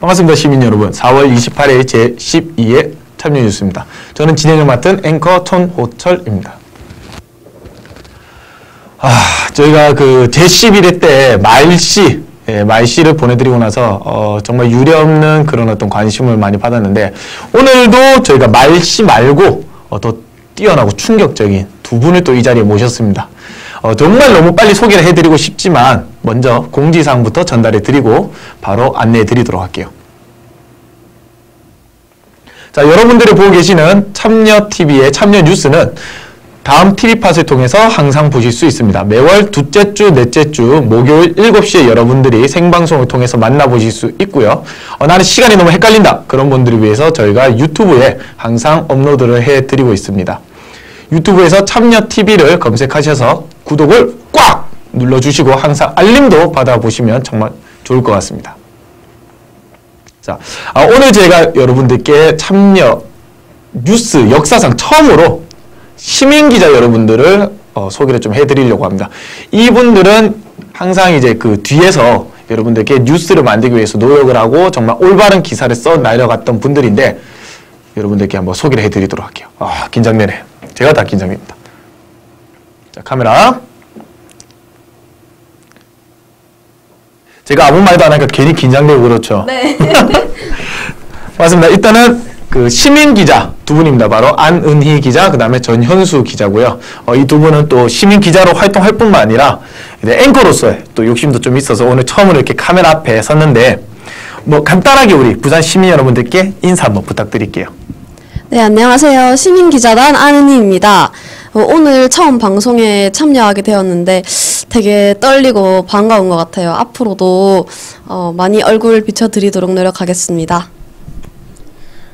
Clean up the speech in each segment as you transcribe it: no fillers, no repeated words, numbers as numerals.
반갑습니다. 시민 여러분. 4월 28일 제12회 참여 뉴스입니다. 저는 진행을 맡은 앵커 촌호철입니다. 저희가 그 제11회 때 말씨를 보내드리고 나서 정말 유례없는 그런 어떤 관심을 많이 받았는데, 오늘도 저희가 말씨 말고 더 뛰어나고 충격적인 두 분을 또 이 자리에 모셨습니다. 정말 너무 빨리 소개를 해드리고 싶지만 먼저 공지사항부터 전달해드리고 바로 안내해드리도록 할게요. 자, 여러분들이 보고 계시는 참여TV의 참여뉴스는 다음 TV팟을 통해서 항상 보실 수 있습니다. 매월 둘째 주, 넷째 주 목요일 7시에 여러분들이 생방송을 통해서 만나보실 수 있고요. 나는 시간이 너무 헷갈린다, 그런 분들을 위해서 저희가 유튜브에 항상 업로드를 해드리고 있습니다. 유튜브에서 참여TV를 검색하셔서 구독을 꽉 눌러주시고 항상 알림도 받아보시면 정말 좋을 것 같습니다. 자, 오늘 제가 여러분들께 참여 뉴스 역사상 처음으로 시민기자 여러분들을 소개를 좀 해드리려고 합니다. 이분들은 항상 이제 그 뒤에서 여러분들께 뉴스를 만들기 위해서 노력을 하고 정말 올바른 기사를 써 날려갔던 분들인데, 여러분들께 한번 소개를 해드리도록 할게요. 긴장되네. 제가 다 긴장됩니다. 자, 카메라. 제가 아무 말도 안 하니까 괜히 긴장되고 그렇죠? 네. 맞습니다. 일단은 그 시민기자 두 분입니다. 바로 안은희 기자, 그 다음에 전현수 기자고요. 이 두 분은 또 시민기자로 활동할 뿐만 아니라 이제 앵커로서의 또 욕심도 좀 있어서 오늘 처음으로 이렇게 카메라 앞에 섰는데, 뭐 간단하게 우리 부산 시민 여러분들께 인사 한번 부탁드릴게요. 네, 안녕하세요. 시민기자단 안은희입니다. 오늘 처음 방송에 참여하게 되었는데 되게 떨리고 반가운 것 같아요. 앞으로도 많이 얼굴 비춰드리도록 노력하겠습니다.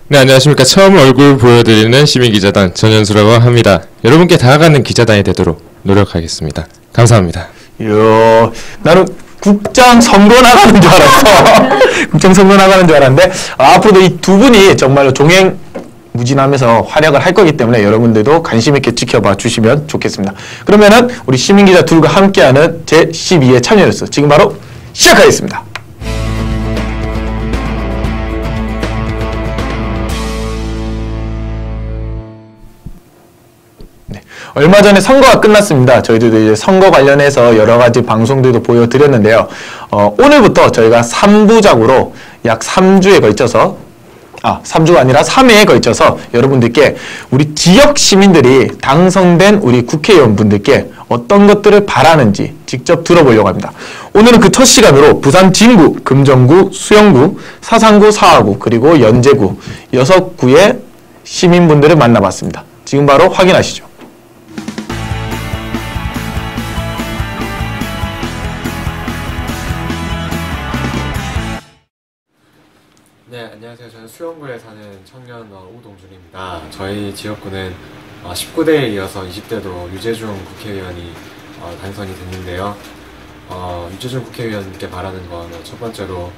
네, 안녕하십니까. 처음 얼굴 보여드리는 시민기자단 전현수라고 합니다. 여러분께 다가가는 기자단이 되도록 노력하겠습니다. 감사합니다. 이야, 나는 국장 선거 나가는 줄 알았어. 국장 선거 나가는 줄 알았는데, 앞으로도 이 두 분이 정말로 종횡무진하면서 활약을 할 거기 때문에 여러분들도 관심 있게 지켜봐 주시면 좋겠습니다. 그러면은 우리 시민기자 둘과 함께하는 제12회 참여뉴스 지금 바로 시작하겠습니다. 얼마 전에 선거가 끝났습니다. 저희들도 이제 선거 관련해서 여러 가지 방송들도 보여드렸는데요. 오늘부터 저희가 3부작으로 약 3주에 걸쳐서 3주가 아니라 3회에 걸쳐서 여러분들께 우리 지역 시민들이 당선된 우리 국회의원분들께 어떤 것들을 바라는지 직접 들어보려고 합니다. 오늘은 그 첫 시간으로 부산 진구, 금정구, 수영구, 사상구, 사하구, 그리고 연제구 6구의 시민분들을 만나봤습니다. 지금 바로 확인하시죠. 네, 안녕하세요. 저는 수영구에 사는 청년 우동준입니다. 저희 지역구는 19대에 이어서 20대도 유재중 국회의원이 당선이 됐는데요. 유재중 국회의원께 바라는 건 첫 번째로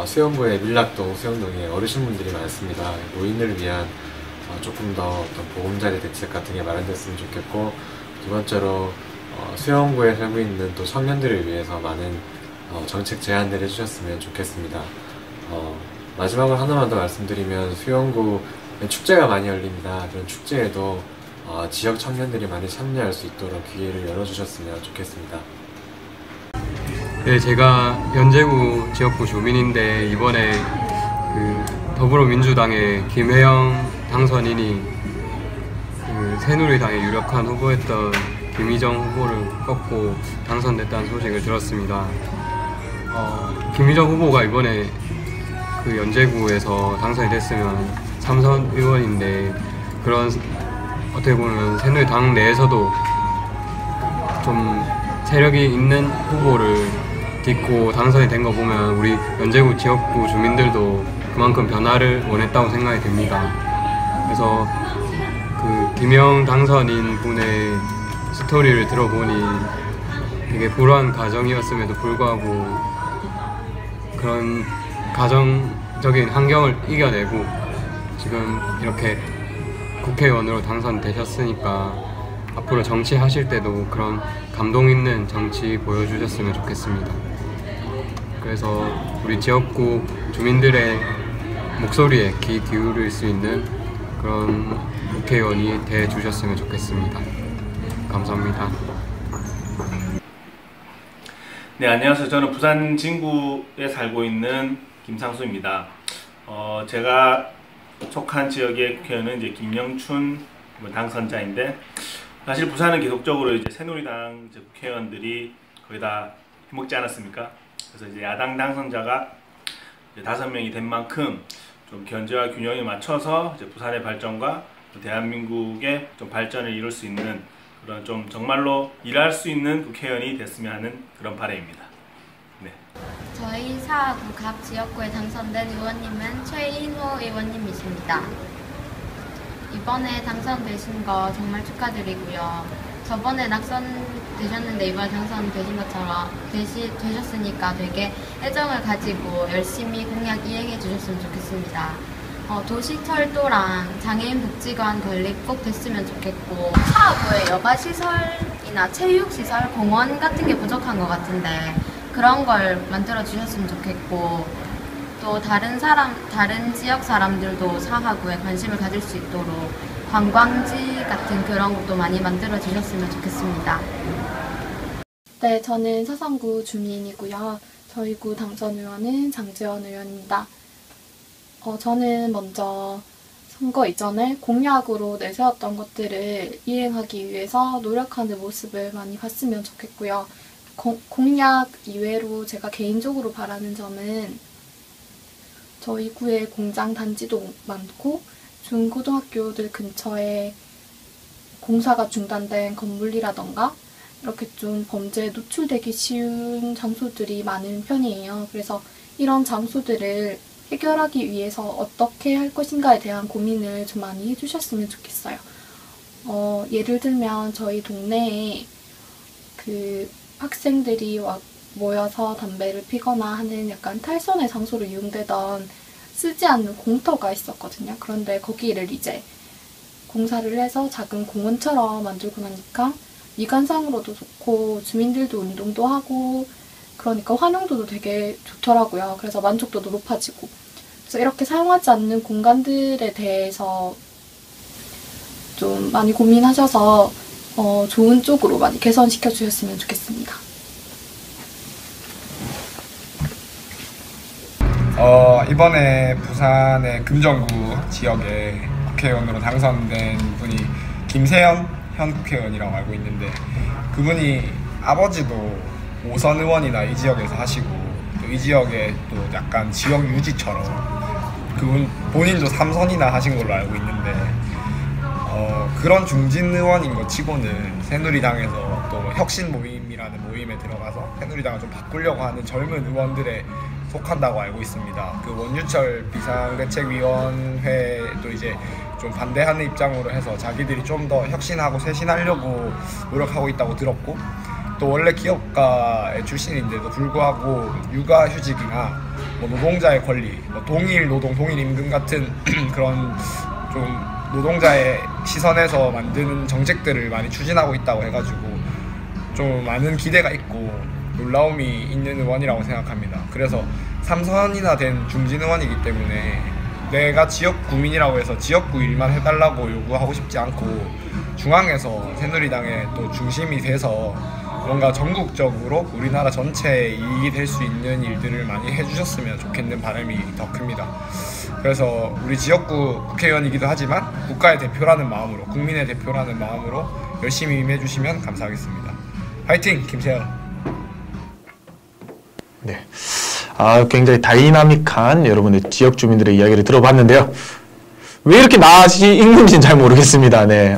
수영구의 밀락동, 수영동에 어르신분들이 많습니다. 노인을 위한 조금 더 어떤 보금자리 대책 같은 게 마련됐으면 좋겠고, 두 번째로 수영구에 살고 있는 또 청년들을 위해서 많은 정책 제안들을 해주셨으면 좋겠습니다. 마지막으로 하나만 더 말씀드리면, 수영구에 축제가 많이 열립니다. 그런 축제에도 지역 청년들이 많이 참여할 수 있도록 기회를 열어주셨으면 좋겠습니다. 네, 제가 연제구 지역구 주민인데, 이번에 그 더불어민주당의 김혜영 당선인이 그 새누리당의 유력한 후보였던 김희정 후보를 꺾고 당선됐다는 소식을 들었습니다. 김희정 후보가 이번에 그 연제구에서 당선이 됐으면 삼선 의원인데, 그런 어떻게 보면 새누리당 내에서도 좀 세력이 있는 후보를 딛고 당선이 된 거 보면 우리 연제구 지역구 주민들도 그만큼 변화를 원했다고 생각이 됩니다. 그래서 그 김영 당선인 분의 스토리를 들어보니 되게 불우한 가정이었음에도 불구하고 그런 가정적인 환경을 이겨내고 지금 이렇게 국회의원으로 당선되셨으니까 앞으로 정치하실 때도 그런 감동 있는 정치 보여주셨으면 좋겠습니다. 그래서 우리 지역구 주민들의 목소리에 귀 기울일 수 있는 그런 국회의원이 돼 주셨으면 좋겠습니다. 감사합니다. 네, 안녕하세요. 저는 부산 진구에 살고 있는 김상수입니다. 제가 속한 지역의 국회의원은 이제 김영춘 당선자인데, 사실 부산은 계속적으로 이제 새누리당 국회의원들이 거의 다 해먹지 않았습니까? 그래서 이제 야당 당선자가 이제 5명이 된 만큼 좀 견제와 균형에 맞춰서 이제 부산의 발전과 대한민국의 좀 발전을 이룰 수 있는 그런 좀 정말로 일할 수 있는 국회의원이 됐으면 하는 그런 바람입니다. 네. 저희 사하구 갑 지역구에 당선된 의원님은 최인호 의원님이십니다. 이번에 당선되신 거 정말 축하드리고요. 저번에 낙선되셨는데 이번에 당선되신 것처럼 되셨으니까 되게 애정을 가지고 열심히 공약 이행해 주셨으면 좋겠습니다. 도시철도랑 장애인 복지관 건립 꼭 됐으면 좋겠고, 사하구에 여가시설이나 체육시설, 공원 같은 게 부족한 것 같은데 그런 걸 만들어 주셨으면 좋겠고, 또 다른 지역 사람들도 사하구에 관심을 가질 수 있도록 관광지 같은 그런 것도 많이 만들어 주셨으면 좋겠습니다. 네, 저는 서성구 주민이고요. 저희 구 당선 의원은 장지원 의원입니다. 저는 먼저 선거 이전에 공약으로 내세웠던 것들을 이행하기 위해서 노력하는 모습을 많이 봤으면 좋겠고요. 공약 이외로 제가 개인적으로 바라는 점은 저희 구에 공장 단지도 많고 중고등학교들 근처에 공사가 중단된 건물이라던가 이렇게 좀 범죄에 노출되기 쉬운 장소들이 많은 편이에요. 그래서 이런 장소들을 해결하기 위해서 어떻게 할 것인가에 대한 고민을 좀 많이 해주셨으면 좋겠어요. 예를 들면 저희 동네에 학생들이 모여서 담배를 피거나 하는 약간 탈선의 장소로 이용되던 쓰지 않는 공터가 있었거든요. 그런데 거기를 이제 공사를 해서 작은 공원처럼 만들고 나니까 미관상으로도 좋고 주민들도 운동도 하고 그러니까 활용도도 되게 좋더라고요. 그래서 만족도도 높아지고. 그래서 이렇게 사용하지 않는 공간들에 대해서 좀 많이 고민하셔서 좋은 쪽으로 많이 개선시켜 주셨으면 좋겠습니다. 이번에 부산의 금정구 지역에 국회의원으로 당선된 분이 김세현 현 국회의원이라고 알고 있는데, 그분이 아버지도 5선 의원이나 이 지역에서 하시고 또 이 지역에 또 약간 지역 유지처럼 그분 본인도 3선이나 하신 걸로 알고 있는데, 그런 중진 의원인 것 치고는 새누리당에서 또 혁신 모임이라는 모임에 들어가서 새누리당을 좀 바꾸려고 하는 젊은 의원들에 속한다고 알고 있습니다. 그 원유철 비상대책위원회도 이제 좀 반대하는 입장으로 해서 자기들이 좀 더 혁신하고 쇄신하려고 노력하고 있다고 들었고, 또 원래 기업가의 출신인데도 불구하고 육아휴직이나 노동자의 권리, 동일 노동, 동일 임금 같은 그런 좀 노동자의 시선에서 만드는 정책들을 많이 추진하고 있다고 해가지고 좀 많은 기대가 있고 놀라움이 있는 의원이라고 생각합니다. 그래서 3선이나 된 중진 의원이기 때문에 내가 지역 구민이라고 해서 지역구 일만 해달라고 요구하고 싶지 않고, 중앙에서 새누리당의 또 중심이 돼서 뭔가 전국적으로 우리나라 전체에 이익이 될 수 있는 일들을 많이 해주셨으면 좋겠는 바람이 더 큽니다. 그래서 우리 지역구 국회의원이기도 하지만 국가의 대표라는 마음으로, 국민의 대표라는 마음으로 열심히 임해주시면 감사하겠습니다. 화이팅! 김세현! 네. 굉장히 다이나믹한 여러분의 지역 주민들의 이야기를 들어봤는데요. 왜 이렇게 낯이 익는지는 잘 모르겠습니다. 네.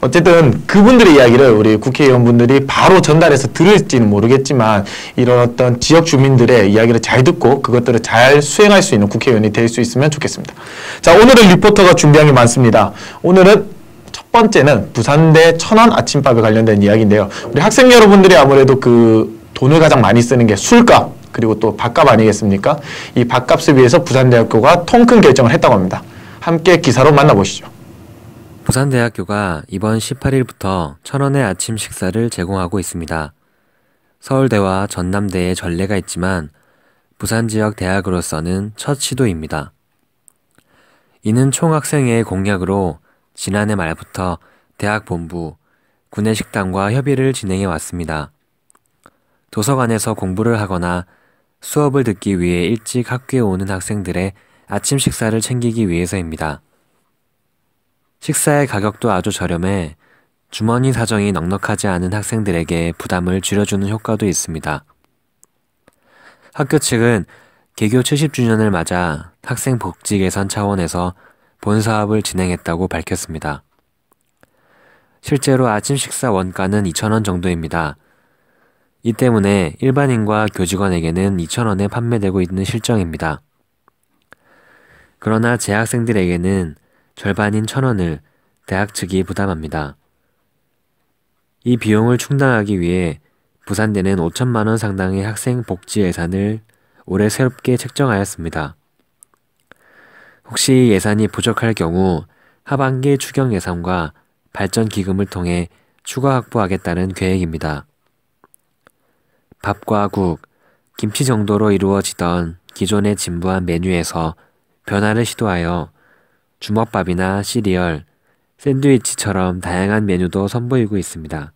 어쨌든 그분들의 이야기를 우리 국회의원분들이 바로 전달해서 들을지는 모르겠지만, 이런 어떤 지역 주민들의 이야기를 잘 듣고 그것들을 잘 수행할 수 있는 국회의원이 될 수 있으면 좋겠습니다. 자, 오늘은 리포터가 준비한 게 많습니다. 오늘은 첫 번째는 부산대 천안 아침밥에 관련된 이야기인데요. 우리 학생 여러분들이 아무래도 돈을 가장 많이 쓰는 게 술값, 그리고 또 밥값 아니겠습니까? 이 밥값을 위해서 부산대학교가 통큰 결정을 했다고 합니다. 함께 기사로 만나보시죠. 부산대학교가 이번 18일부터 천원의 아침 식사를 제공하고 있습니다. 서울대와 전남대에 전례가 있지만 부산 지역 대학으로서는 첫 시도입니다. 이는 총학생회의 공약으로 지난해 말부터 대학 본부, 구내식당과 협의를 진행해 왔습니다. 도서관에서 공부를 하거나 수업을 듣기 위해 일찍 학교에 오는 학생들의 아침 식사를 챙기기 위해서입니다. 식사의 가격도 아주 저렴해 주머니 사정이 넉넉하지 않은 학생들에게 부담을 줄여주는 효과도 있습니다. 학교 측은 개교 70주년을 맞아 학생 복지 개선 차원에서 본사업을 진행했다고 밝혔습니다. 실제로 아침 식사 원가는 2,000원 정도입니다. 이 때문에 일반인과 교직원에게는 2,000원에 판매되고 있는 실정입니다. 그러나 재학생들에게는 절반인 1,000원을 대학 측이 부담합니다. 이 비용을 충당하기 위해 부산대는 5천만 원 상당의 학생 복지 예산을 올해 새롭게 책정하였습니다. 혹시 예산이 부족할 경우 하반기 추경 예산과 발전 기금을 통해 추가 확보하겠다는 계획입니다. 밥과 국, 김치 정도로 이루어지던 기존의 진부한 메뉴에서 변화를 시도하여 주먹밥이나 시리얼, 샌드위치처럼 다양한 메뉴도 선보이고 있습니다.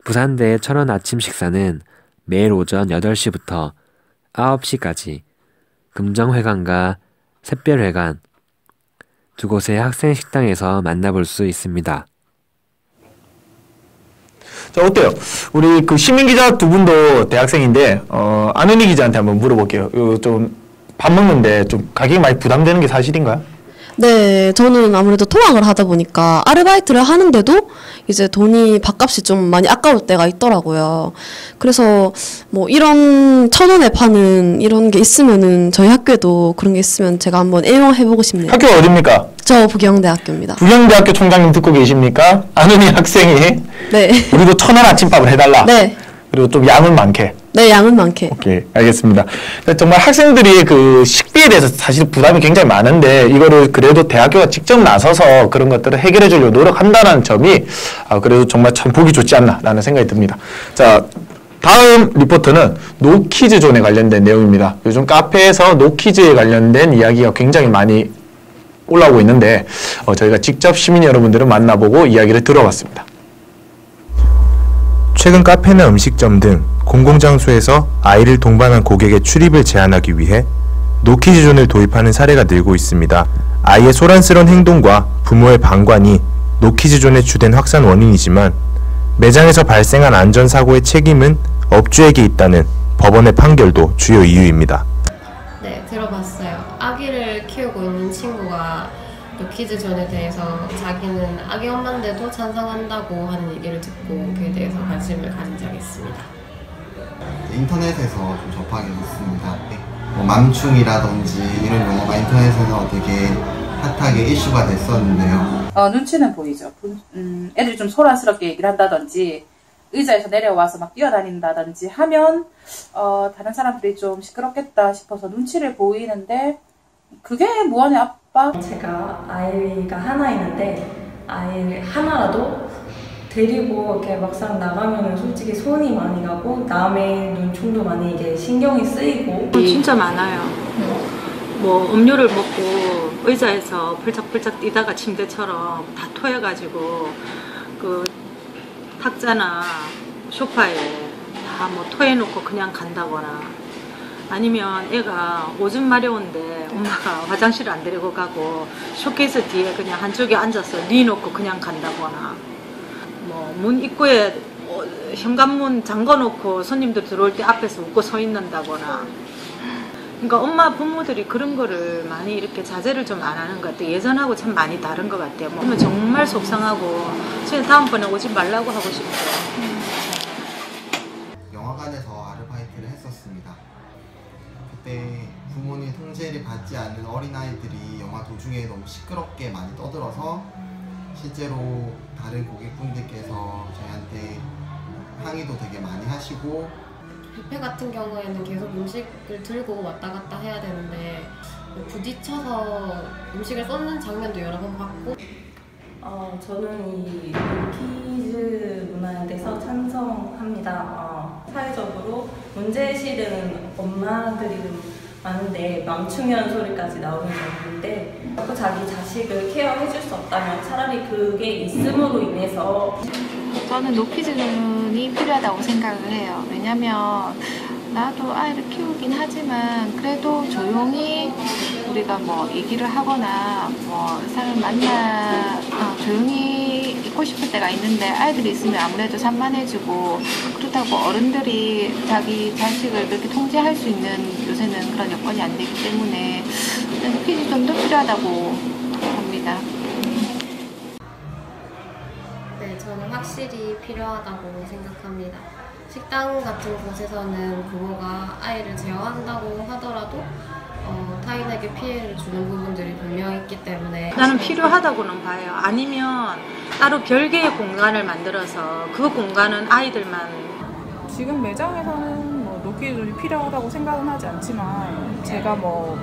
부산대 철원 아침 식사는 매일 오전 8시부터 9시까지 금정회관과 샛별회관 두 곳의 학생 식당에서 만나볼 수 있습니다. 자, 어때요? 우리 그 시민 기자 두 분도 대학생인데 안은희 기자한테 한번 물어볼게요. 좀 밥 먹는데 좀 가격이 많이 부담되는 게 사실인가요? 네, 저는 아무래도 통학을 하다 보니까 아르바이트를 하는데도 이제 돈이 밥값이 좀 많이 아까울 때가 있더라고요. 그래서 뭐 이런 1,000원에 파는 이런 게 있으면은 저희 학교에도 그런 게 있으면 제가 한번 애용해보고 싶네요. 학교가 어딥니까? 저 부경대학교입니다. 부경대학교 총장님 듣고 계십니까? 안은희 학생이 네. 우리도 1,000원 아침밥을 해달라. 네. 그리고 좀 양은 많게. 네, 양은 많게. 오케이, 알겠습니다. 정말 학생들이 그 식비에 대해서 사실 부담이 굉장히 많은데 이거를 그래도 대학교가 직접 나서서 그런 것들을 해결해 주려고 노력한다는 점이 그래도 정말 참 보기 좋지 않나라는 생각이 듭니다. 자, 다음 리포트는 노키즈존에 관련된 내용입니다. 요즘 카페에서 노키즈에 관련된 이야기가 굉장히 많이 올라오고 있는데 저희가 직접 시민 여러분들을 만나보고 이야기를 들어봤습니다. 최근 카페나 음식점 등 공공장소에서 아이를 동반한 고객의 출입을 제한하기 위해 노키즈존을 도입하는 사례가 늘고 있습니다. 아이의 소란스러운 행동과 부모의 방관이 노키즈존의 주된 확산 원인이지만 매장에서 발생한 안전사고의 책임은 업주에게 있다는 법원의 판결도 주요 이유입니다. 네, 들어봤어요. 아기를 키우고 있는 친구가 노키즈존에 대해서 자기는 아기 엄마인데도 찬성한다고 하는 얘기를 듣고 그에 대해서 관심을 가진 적이 있습니다. 인터넷에서 좀 접하게 됐습니다. 뭐 맘충이라든지 이런 용어가 인터넷에서 되게 핫하게 이슈가 됐었는데요. 눈치는 보이죠. 애들이 좀 소란스럽게 얘기를 한다든지 의자에서 내려와서 막 뛰어다닌다든지 하면 다른 사람들이 좀 시끄럽겠다 싶어서 눈치를 보이는데 그게 무한의 압박? 제가 아이가 하나 있는데 아이 하나라도 데리고 이렇게 막상 나가면은 솔직히 손이 많이 가고 남의 눈총도 많이 이게 신경이 쓰이고 진짜 많아요. 뭐 음료를 먹고 의자에서 펄쩍펄쩍 뛰다가 침대처럼 다 토해가지고 그 탁자나 소파에 다 뭐 토해놓고 그냥 간다거나 아니면 애가 오줌 마려운데 엄마가 화장실 안 데리고 가고 쇼케이스 뒤에 그냥 한쪽에 앉아서 뉘놓고 그냥 간다거나 뭐 문 입구에 현관문 잠궈놓고 손님들 들어올 때 앞에서 웃고 서 있는다거나 그러니까 엄마 부모들이 그런 거를 많이 이렇게 자제를 좀 안 하는 것 같아요. 예전하고 참 많이 다른 것 같아요. 그러면 정말 속상하고 저는 다음번에 오지 말라고 하고 싶어요. 영화관에서 아르바이트를 했었습니다. 그때 부모님 통제를 받지 않는 어린아이들이 영화 도중에 너무 시끄럽게 많이 떠들어서 실제로 다른 고객분들께서 저희한테 항의도 되게 많이 하시고 뷔페 같은 경우에는 계속 음식을 들고 왔다 갔다 해야 되는데 부딪혀서 음식을 쏟는 장면도 여러 번 봤고 저는 이 노키즈 문화에 대해서 찬성합니다. 사회적으로 문제실은 엄마들이 좀 많은데 맘충현 소리까지 나오는 정도인데 또 자기 자식을 케어해줄 수 없다면 차라리 그게 있음으로 인해서 저는 노키즈존이 필요하다고 생각을 해요. 왜냐면 나도 아이를 키우긴 하지만 그래도 조용히 우리가 뭐 얘기를 하거나 뭐 사람 조용히 있고 싶을 때가 있는데 아이들이 있으면 아무래도 산만해지고 그렇다고 어른들이 자기 자식을 그렇게 통제할 수 있는 요새는 그런 여건이 안 되기 때문에 노키즈존도 필요하다고 봅니다. 네, 저는 확실히 필요하다고 생각합니다. 식당 같은 곳에서는 부모가 아이를 제어한다고 하더라도 타인에게 피해를 주는 부분들이 분명히 있기 때문에 나는 필요하다고는 봐요. 아니면 따로 별개의 공간을 만들어서 그 공간은 아이들만. 지금 매장에서는 뭐 노키즈존이 필요하다고 생각은 하지 않지만 제가 뭐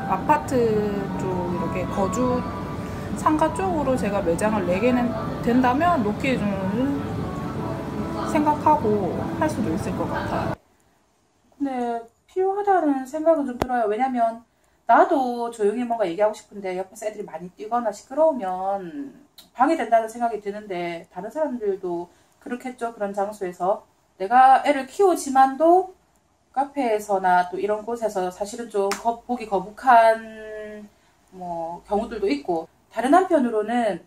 아파트 쪽 이렇게 거주 상가 쪽으로 제가 매장을 내게 된다면 노키즈존을 생각하고 할 수도 있을 것 같아요. 근데 필요하다는 생각은 좀 들어요. 왜냐면 나도 조용히 뭔가 얘기하고 싶은데 옆에서 애들이 많이 뛰거나 시끄러우면 방해된다는 생각이 드는데 다른 사람들도 그렇겠죠. 그런 장소에서 내가 애를 키우지만도 카페에서나 또 이런 곳에서 사실은 좀 보기 거북한 뭐 경우들도 있고, 다른 한편으로는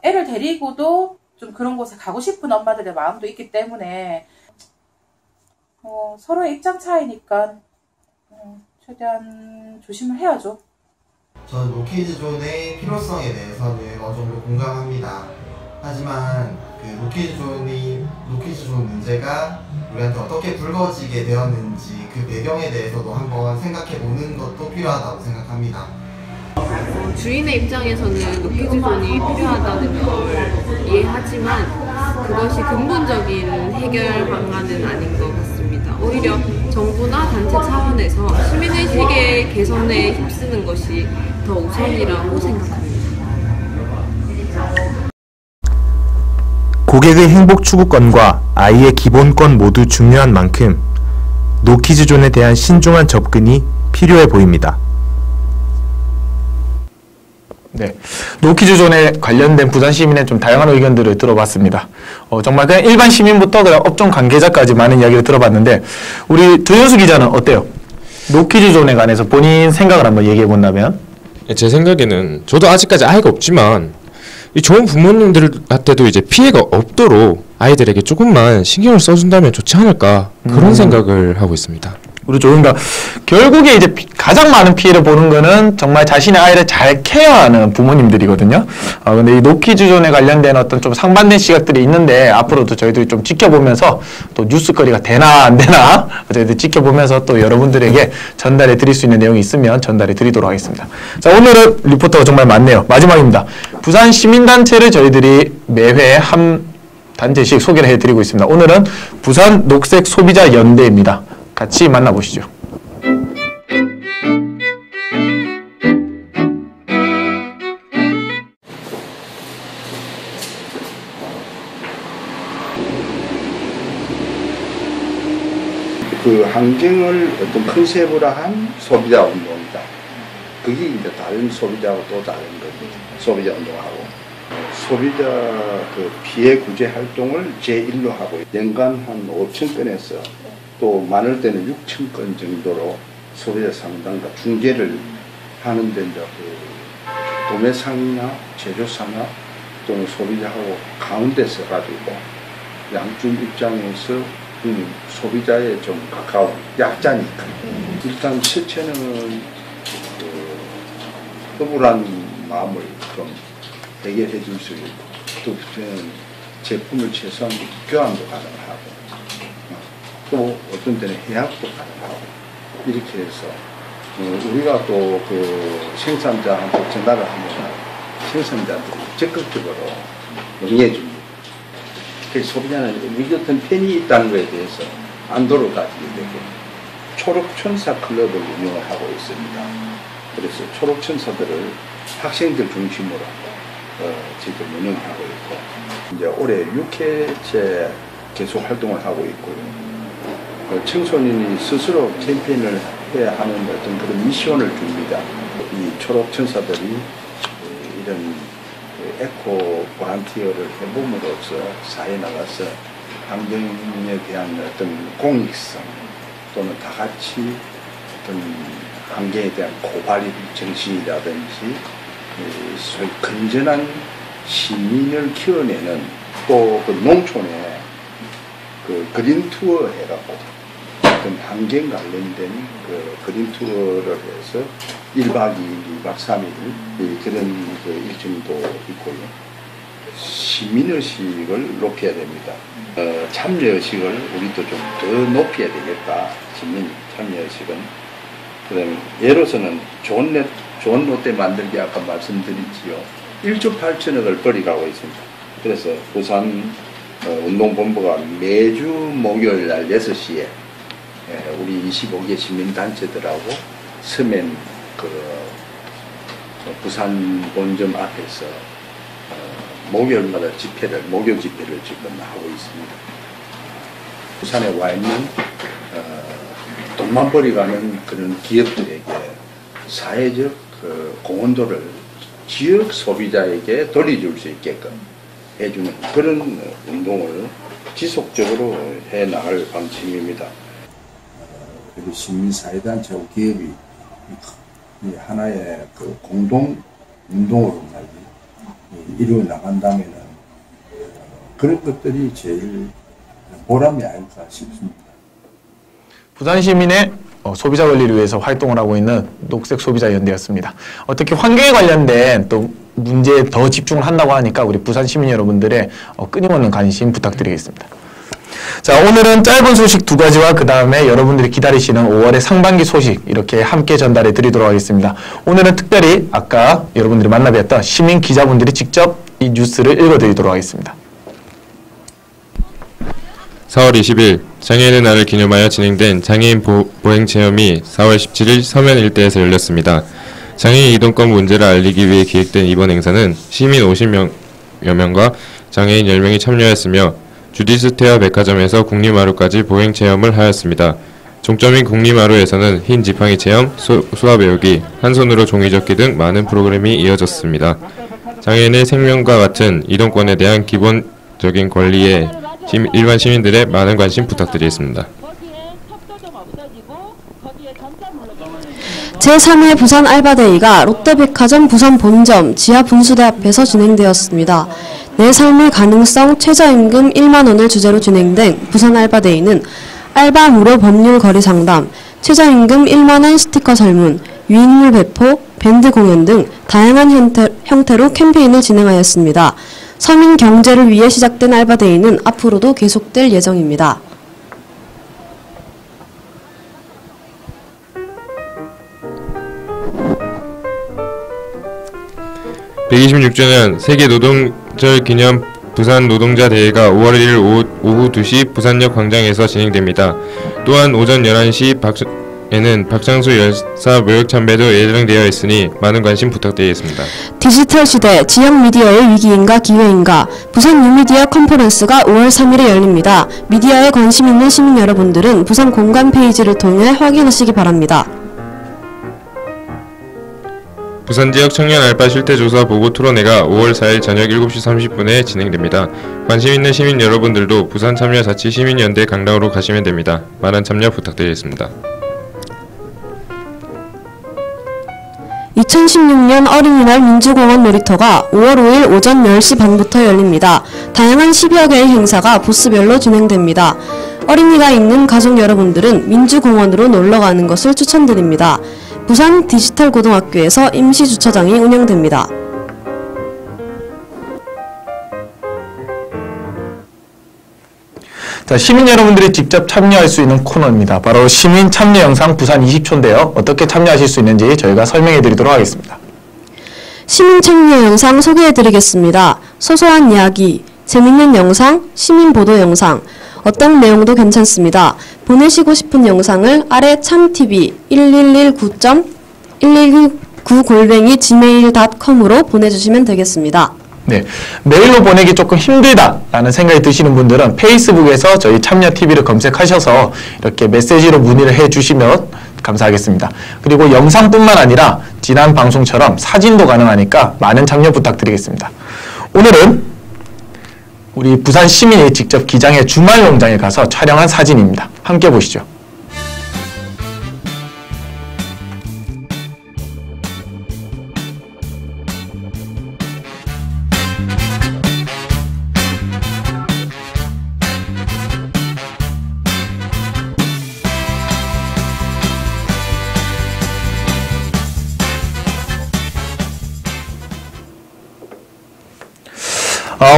애를 데리고도 좀 그런 곳에 가고 싶은 엄마들의 마음도 있기 때문에 서로의 입장 차이니까 최대한 조심을 해야죠. 저는 노키즈존의 필요성에 대해서는 어느 정도 공감합니다. 하지만 그 노키즈존 문제가 우리한테 어떻게 불거지게 되었는지 그 배경에 대해서도 한번 생각해 보는 것도 필요하다고 생각합니다. 주인의 입장에서는 노키즈존이 필요하다는 걸 이해하지만 그것이 근본적인 해결 방안은 아닌 것 같습니다. 오히려 정부나 단체 차원에서 시민의식의 개선에 힘쓰는 것이 더 우선이라고 생각합니다. 고객의 행복 추구권과 아이의 기본권 모두 중요한 만큼 노키즈존에 대한 신중한 접근이 필요해 보입니다. 네, 노키즈존에 관련된 부산 시민의 좀 다양한 의견들을 들어봤습니다. 정말 그냥 일반 시민부터 그냥 업종 관계자까지 많은 이야기를 들어봤는데 우리 조현수 기자는 어때요? 노키즈존에 관해서 본인 생각을 한번 얘기해 본다면? 제 생각에는 저도 아직까지 아이가 없지만 이 좋은 부모님들한테도 이제 피해가 없도록 아이들에게 조금만 신경을 써준다면 좋지 않을까 그런 생각을 하고 있습니다. 그렇죠. 그러니까 결국에 이제 가장 많은 피해를 보는 거는 정말 자신의 아이를 잘 케어하는 부모님들이거든요. 근데 이 노키즈존에 관련된 어떤 좀 상반된 시각들이 있는데 앞으로도 저희들이 좀 지켜보면서 또 뉴스거리가 되나 안 되나 어쨌든 지켜보면서 또 여러분들에게 전달해 드릴 수 있는 내용이 있으면 전달해 드리도록 하겠습니다. 자, 오늘은 리포터가 정말 많네요. 마지막입니다. 부산 시민단체를 저희들이 매회 한 단체씩 소개를 해드리고 있습니다. 오늘은 부산 녹색 소비자 연대입니다. 같이 만나보시죠. 그 환경을 어떤 컨셉으로 한 소비자 운동이다. 그게 이제 다른 소비자하고 또 다른 겁니다. 소비자 운동하고. 소비자 그 피해 구제 활동을 제1로 하고 연간 한 5천 건에서 또 많을 때는 6천 건 정도로 소비자 상담과 중재를 하는데 이제 그 도매상이나 제조상이나 또는 소비자하고 가운데서 가지고 양쪽 입장에서 소비자에 좀 가까운 약자니까 일단 실체는 그 억울한 마음을 좀 해결해 줄 수 있고 또 번째는 제품을 최소한 교환도 가능하고 또 어떤 때는 해약도 가능하고 이렇게 해서 우리가 또 그 생산자한테 전달을 하면 생산자들이 적극적으로 응해줍니다. 그래서 소비자는 우리 같은 팬이 있다는 것에 대해서 안도를 가지게 되고 초록천사 클럽을 운영을 하고 있습니다. 그래서 초록천사들을 학생들 중심으로 지금 운영하고 있고 이제 올해 6회째 계속 활동을 하고 있고요. 청소년이 스스로 캠페인을 해야 하는 어떤 그런 미션을 줍니다. 이 초록 천사들이 이런 에코 보란티어를 해봄으로써 사회에 나가서 환경에 대한 어떤 공익성 또는 다 같이 어떤 환경에 대한 고발 정신이라든지 소위 건전한 시민을 키워내는 또 그 농촌에 그 그린 투어 해갖고 어떤 환경 관련된 그 그린 투어를 해서 1박 2일, 2박 3일 그런 그 일정도 있고요. 시민의식을 높여야 됩니다. 참여의식을 우리도 좀 더 높여야 되겠다. 시민 참여의식은. 그 다음에 예로서는 좋은 롯데 만들기 아까 말씀드렸지요. 1조 8천억을 벌이가고 있습니다. 그래서 부산 운동본부가 매주 목요일 날 6시에 우리 25개 시민단체들하고 서면 부산 본점 앞에서 목요일마다 목요 집회를 지금 하고 있습니다. 부산에 와 있는 돈만 벌이가는 그런 기업들에게 사회적 공헌도를 지역 소비자에게 돌려줄 수 있게끔 해주는 그런 운동을 지속적으로 해 나갈 방침입니다. 그리고 시민사회단체하고 기업이 하나의 그 공동 운동으로 이루어 나간다면은 그런 것들이 제일 보람이 아닐까 싶습니다. 부산 시민의 소비자 권리를 위해서 활동을 하고 있는 녹색 소비자 연대였습니다. 어떻게 환경에 관련된 또 문제에 더 집중을 한다고 하니까 우리 부산 시민 여러분들의 끊임없는 관심 부탁드리겠습니다. 자, 오늘은 짧은 소식 2가지와 그 다음에 여러분들이 기다리시는 5월의 상반기 소식 이렇게 함께 전달해 드리도록 하겠습니다. 오늘은 특별히 아까 여러분들이 만나뵀던 시민 기자분들이 직접 이 뉴스를 읽어드리도록 하겠습니다. 4월 20일 장애인의 날을 기념하여 진행된 장애인 보행 체험이 4월 17일 서면 일대에서 열렸습니다. 장애인 이동권 문제를 알리기 위해 기획된 이번 행사는 시민 50여 명과 장애인 10명이 참여했으며 주디스테어 백화점에서 국리마루까지 보행 체험을 하였습니다. 종점인 국리마루에서는 흰 지팡이 체험, 수화 배우기, 한 손으로 종이 접기 등 많은 프로그램이 이어졌습니다. 장애인의 생명과 같은 이동권에 대한 기본적인 권리에 일반 시민들의 많은 관심 부탁드리겠습니다. 제3회 부산 알바데이가 롯데백화점 부산 본점 지하 분수대 앞에서 진행되었습니다. 내 삶의 가능성 최저임금 1만 원을 주제로 진행된 부산 알바데이는 알바 무료 법률 거리 상담, 최저임금 1만 원 스티커 설문, 유인물 배포, 밴드 공연 등 다양한 형태로 캠페인을 진행하였습니다. 서민 경제를 위해 시작된 알바데이는 앞으로도 계속될 예정입니다. 126주년 세계노동절 기념 부산 노동자 대회가 5월 1일 오후 2시 부산역 광장에서 진행됩니다. 또한 오전 11시에는 박장수 열사 묘역 참배도 예정되어 있으니 많은 관심 부탁드리겠습니다. 디지털 시대 지역 미디어의 위기인가 기회인가 부산 뉴미디어 컨퍼런스가 5월 3일에 열립니다. 미디어에 관심 있는 시민 여러분들은 부산 공간 페이지를 통해 확인하시기 바랍니다. 부산 지역 청년 알바 실태조사 보고 토론회가 5월 4일 저녁 7시 30분에 진행됩니다. 관심 있는 시민 여러분들도 부산 참여자치 시민연대 강당으로 가시면 됩니다. 많은 참여 부탁드리겠습니다. 2016년 어린이날 민주공원 놀이터가 5월 5일 오전 10시 반부터 열립니다. 다양한 10여 개의 행사가 부스별로 진행됩니다. 어린이가 있는 가족 여러분들은 민주공원으로 놀러가는 것을 추천드립니다. 부산 디지털 고등학교에서 임시 주차장이 운영됩니다. 자, 시민 여러분들이 직접 참여할 수 있는 코너입니다. 바로 시민 참여 영상 부산 20초인데요. 어떻게 참여하실 수 있는지 저희가 설명해 드리도록 하겠습니다. 시민 참여 영상 소개해 드리겠습니다. 소소한 이야기, 재밌는 영상, 시민 보도 영상, 어떤 내용도 괜찮습니다. 보내시고 싶은 영상을 아래 참TV 1119.1119@gmail.com으로 보내주시면 되겠습니다. 네, 메일로 보내기 조금 힘들다라는 생각이 드시는 분들은 페이스북에서 저희 참여TV를 검색하셔서 이렇게 메시지로 문의를 해주시면 감사하겠습니다. 그리고 영상뿐만 아니라 지난 방송처럼 사진도 가능하니까 많은 참여 부탁드리겠습니다. 오늘은 우리 부산 시민이 직접 기장의 주말 농장에 가서 촬영한 사진입니다. 함께 보시죠.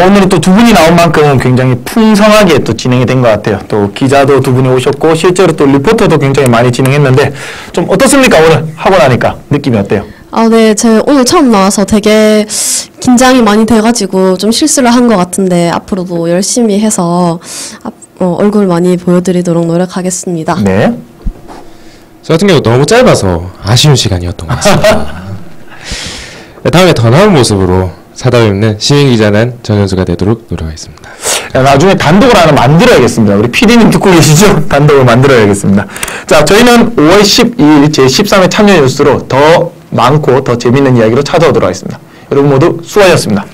오늘은 또 두 분이 나온 만큼 굉장히 풍성하게 또 진행이 된 것 같아요. 또 기자도 두 분이 오셨고 실제로 또 리포터도 굉장히 많이 진행했는데 좀 어떻습니까? 오늘 하고 나니까 느낌이 어때요? 네, 제가 오늘 처음 나와서 되게 긴장이 많이 돼가지고 좀 실수를 한 것 같은데 앞으로도 열심히 해서 얼굴 많이 보여드리도록 노력하겠습니다. 네. 저 같은 경우 너무 짧아서 아쉬운 시간이었던 것 같습니다. 다음에 더 나은 모습으로 찾아뵙는 시민기자는 정현수가 되도록 노력하겠습니다. 나중에 단독을 하나 만들어야겠습니다. 우리 PD님 듣고 계시죠? 단독을 만들어야겠습니다. 자, 저희는 5월 12일 제13회 참여 뉴스로 더 많고 더 재밌는 이야기로 찾아오도록 하겠습니다. 여러분 모두 수고하셨습니다.